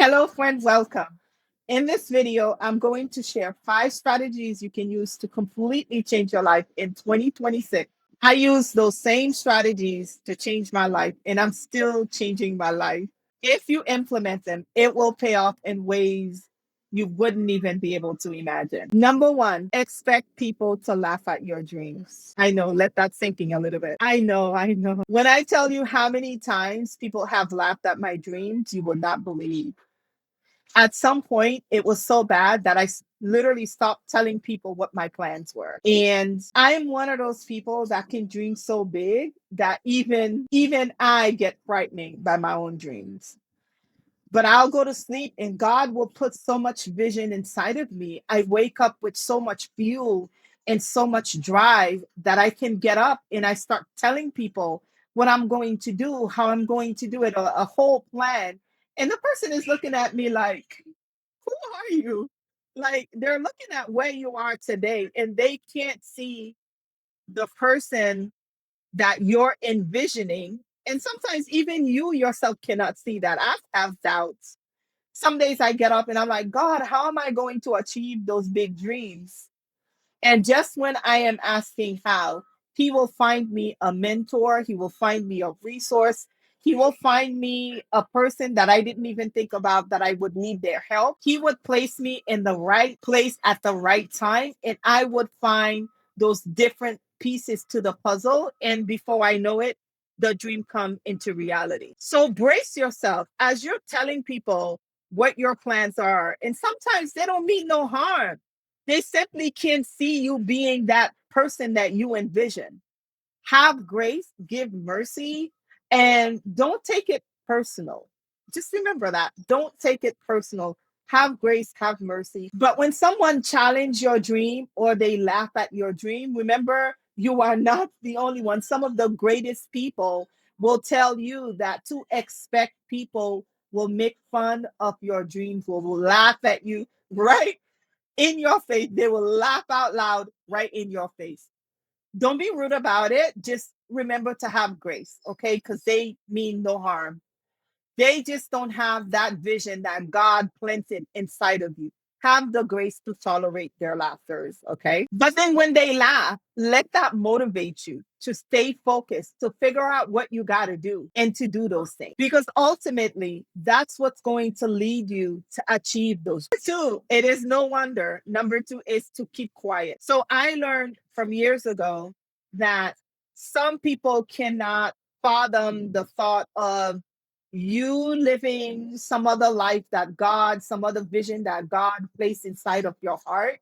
Hello, friend, welcome. In this video, I'm going to share 5 strategies you can use to completely change your life in 2026. I use those same strategies to change my life, and I'm still changing my life. If you implement them, it will pay off in ways you wouldn't even be able to imagine. Number one, expect people to laugh at your dreams. I know, let that sink in a little bit. I know. When I tell you how many times people have laughed at my dreams, you will not believe. At some point, it was so bad that literally stopped telling people what my plans were. And I'm one of those people that can dream so big that even I get frightening by my own dreams. But I'll go to sleep and God will put so much vision inside of me. I wake up with so much fuel and so much drive that I can get up and I start telling people what I'm going to do, how I'm going to do it, a whole plan. And the person is looking at me like, who are you? Like they're looking at where you are today and they can't see the person that you're envisioning. And sometimes even you yourself cannot see that. I have doubts. Some days I get up and I'm like, God, how am I going to achieve those big dreams? And just when I am asking how, he will find me a mentor, he will find me a resource, he will find me a person that I didn't even think about that I would need their help. He would place me in the right place at the right time, and I would find those different pieces to the puzzle. And before I know it, the dream come into reality. So brace yourself as you're telling people what your plans are. And sometimes they don't mean no harm. They simply can't see you being that person that you envision. Have grace, give mercy, and don't take it personal. Just remember that. Don't take it personal. Have grace, have mercy. But when someone challenges your dream or they laugh at your dream, remember you are not the only one. Some of the greatest people will tell you that to expect people will make fun of your dreams, will laugh at you, right? In your face. They will laugh out loud right in your face. Don't be rude about it. Just remember to have grace, okay? Because they mean no harm. They just don't have that vision that God planted inside of you. Have the grace to tolerate their laughters, okay? But then when they laugh, let that motivate you to stay focused, to figure out what you got to do and to do those things. Because ultimately, that's what's going to lead you to achieve those. Two, it is no wonder. Number two is to keep quiet. So I learned from years ago that some people cannot fathom the thought of you living some other life that God, some other vision that God placed inside of your heart.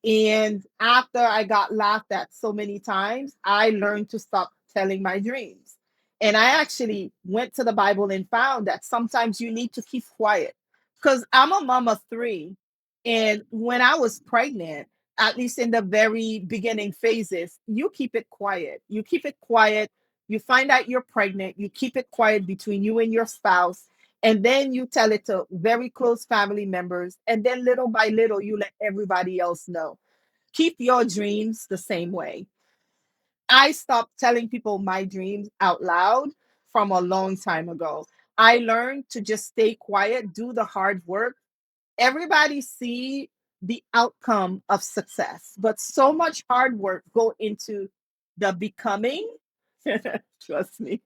And after I got laughed at so many times, I learned to stop telling my dreams. And I actually went to the Bible and found that sometimes you need to keep quiet. Because I'm a mom of 3. And when I was pregnant, at least in the very beginning phases, you keep it quiet. You keep it quiet. You find out you're pregnant. You keep it quiet between you and your spouse. And then you tell it to very close family members. And then little by little, you let everybody else know. Keep your dreams the same way. I stopped telling people my dreams out loud from a long time ago. I learned to just stay quiet, do the hard work. Everybody see the outcome of success, but so much hard work go into the becoming. Trust me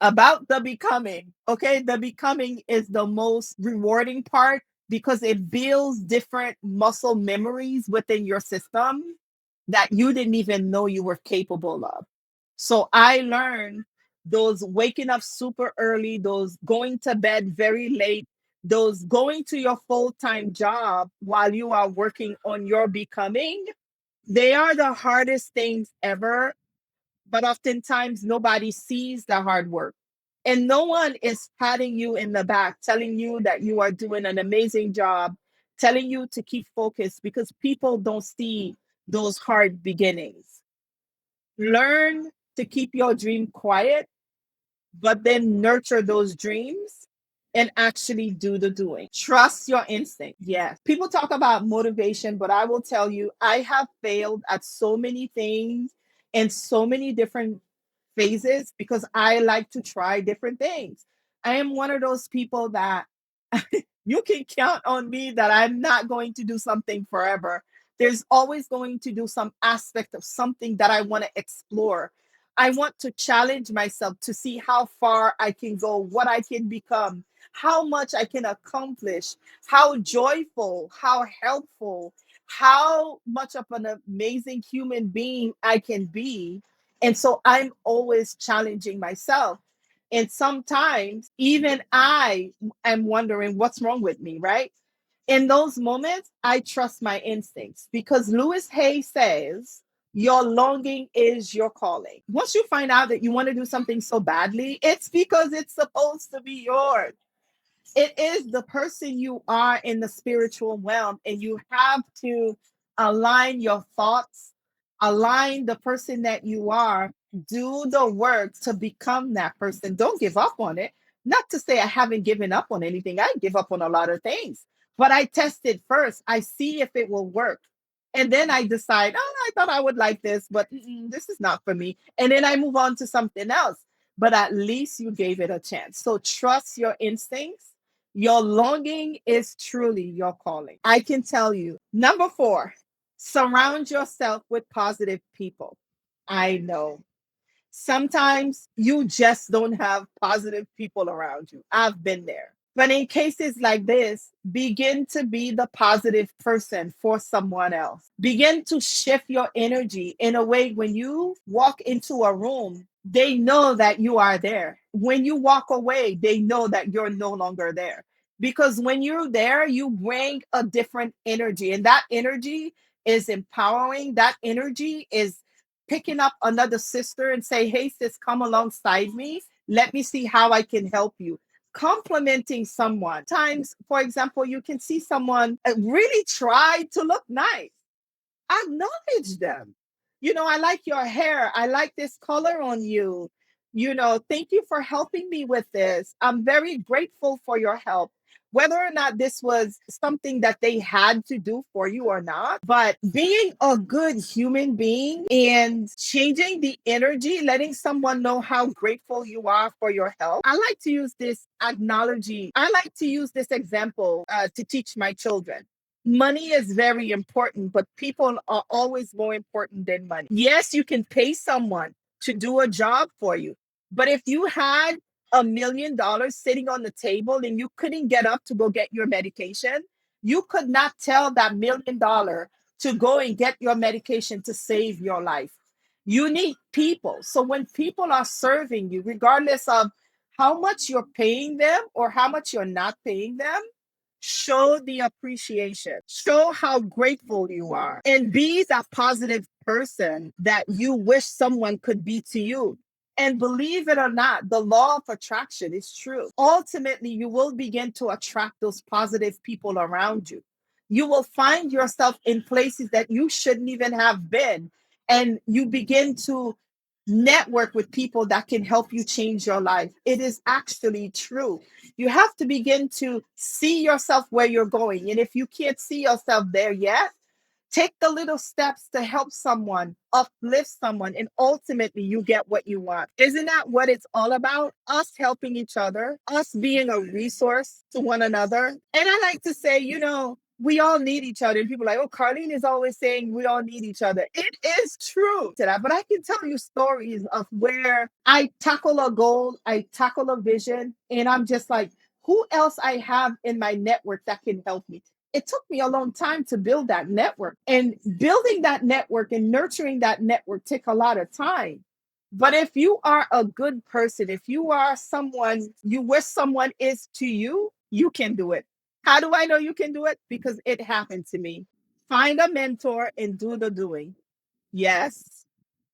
about the becoming. Okay, the becoming is the most rewarding part because it builds different muscle memories within your system that you didn't even know you were capable of. So I learned those waking up super early, those going to bed very late, those going to your full-time job while you are working on your becoming. They are the hardest things ever, but oftentimes nobody sees the hard work. And no one is patting you in the back, telling you that you are doing an amazing job, telling you to keep focused because people don't see those hard beginnings. Learn to keep your dream quiet, but then nurture those dreams and actually do the doing. Trust your instinct. Yes. People talk about motivation, but I will tell you, I have failed at so many things in so many different phases because I like to try different things. I am one of those people that You can count on me that I'm not going to do something forever. There's always going to do some aspect of something that I want to explore. I want to challenge myself to see how far I can go, what I can become, how much I can accomplish, how joyful, how helpful, how much of an amazing human being I can be. And so I'm always challenging myself. And sometimes even I am wondering what's wrong with me, right? In those moments, I trust my instincts because Lewis Hay says, your longing is your calling. Once you find out that you want to do something so badly, it's because it's supposed to be yours. It is the person you are in the spiritual realm, and you have to align your thoughts, align the person that you are, do the work to become that person. Don't give up on it. Not to say I haven't given up on anything, I give up on a lot of things, but I test it first. I see if it will work. And then I decide, oh, I thought I would like this, but this is not for me. And then I move on to something else. But at least you gave it a chance. So trust your instincts. Your longing is truly your calling. I can tell you. Number 4, surround yourself with positive people. I know sometimes you just don't have positive people around you. I've been there. But in cases like this, begin to be the positive person for someone else. Begin to shift your energy in a way when you walk into a room, they know that you are there. When you walk away, they know that you're no longer there. Because when you're there, you bring a different energy, and that energy is empowering. That energy is picking up another sister and say, hey, sis, come alongside me. Let me see how I can help you. Complimenting someone. Times, for example, you can see someone really try to look nice. Acknowledge them. I like your hair. I like this color on you. Thank you for helping me with this. I'm very grateful for your help. Whether or not this was something that they had to do for you or not, but being a good human being and changing the energy, letting someone know how grateful you are for your help. I like to use this acknowledging. I like to use this example to teach my children. Money is very important, but people are always more important than money. Yes, you can pay someone to do a job for you, but if you had $1 million sitting on the table and you couldn't get up to go get your medication, you could not tell that $1 million to go and get your medication to save your life. You need people. So when people are serving you, regardless of how much you're paying them or how much you're not paying them, show the appreciation, show how grateful you are, and be that positive person that you wish someone could be to you. And believe it or not, the law of attraction is true. Ultimately, you will begin to attract those positive people around you. You will find yourself in places that you shouldn't even have been. And you begin to network with people that can help you change your life. It is actually true. You have to begin to see yourself where you're going. And if you can't see yourself there yet, take the little steps to help someone, uplift someone, and ultimately you get what you want. Isn't that what it's all about? Us helping each other, us being a resource to one another. And I like to say, we all need each other. And people are like, oh, Carlene is always saying we all need each other. It is true to that. But I can tell you stories of where I tackle a goal, I tackle a vision, and I'm just like, who else I have in my network that can help me? It took me a long time to build that network, and building that network and nurturing that network take a lot of time. But if you are a good person, if you are someone you wish someone is to you, you can do it. How do I know you can do it? Because it happened to me. Find a mentor and do the doing. Yes,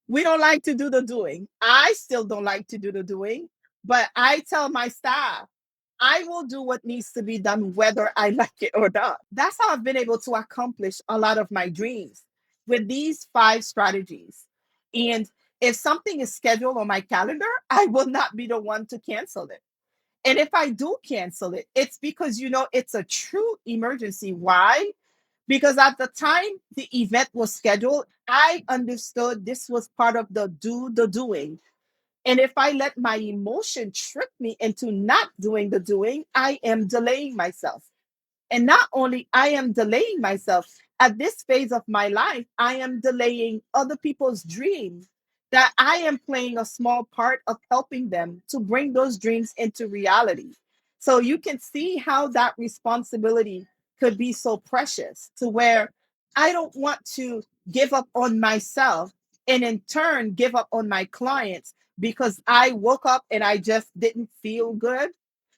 we don't like to do the doing. I still don't like to do the doing, but I tell my staff, I will do what needs to be done, whether I like it or not. That's how I've been able to accomplish a lot of my dreams with these 5 strategies. And if something is scheduled on my calendar, I will not be the one to cancel it. And if I do cancel it, it's because, it's a true emergency. Why? Because at the time the event was scheduled, I understood this was part of the doing. And if I let my emotion trick me into not doing the doing, I am delaying myself. And not only I am delaying myself at this phase of my life, I am delaying other people's dreams that I am playing a small part of helping them to bring those dreams into reality. So you can see how that responsibility could be so precious to where I don't want to give up on myself and in turn give up on my clients because I woke up and I just didn't feel good.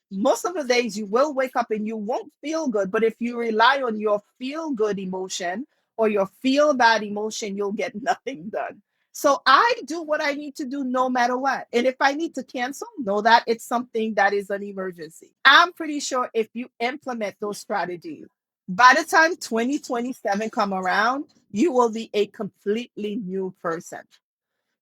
Most of the days you will wake up and you won't feel good, but if you rely on your feel good emotion or your feel bad emotion, you'll get nothing done. So I do what I need to do no matter what. And if I need to cancel, know that it's something that is an emergency. I'm pretty sure if you implement those strategies, by the time 2027 come around, you will be a completely new person.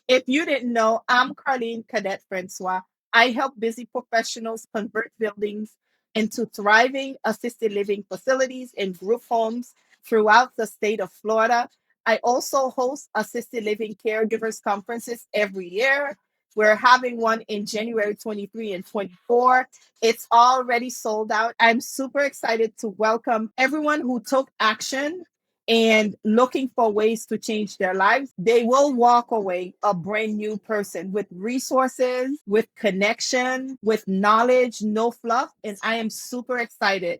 If you didn't know, I'm Carlene Cadet Francois. I help busy professionals convert buildings into thriving assisted living facilities and group homes throughout the state of Florida. I also host assisted living caregivers conferences every year. We're having one in January 23 and 24. It's already sold out. I'm super excited to welcome everyone who took action and looking for ways to change their lives. They will walk away a brand new person with resources, with connection, with knowledge, no fluff. And I am super excited.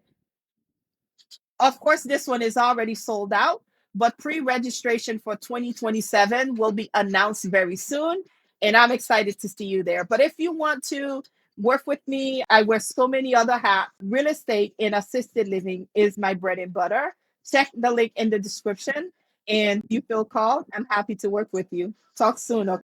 Of course, this one is already sold out, but pre registration for 2027 will be announced very soon. And I'm excited to see you there. But if you want to work with me, I wear so many other hats. Real estate and assisted living is my bread and butter. Check the link in the description. And if you feel called, I'm happy to work with you. Talk soon. Okay?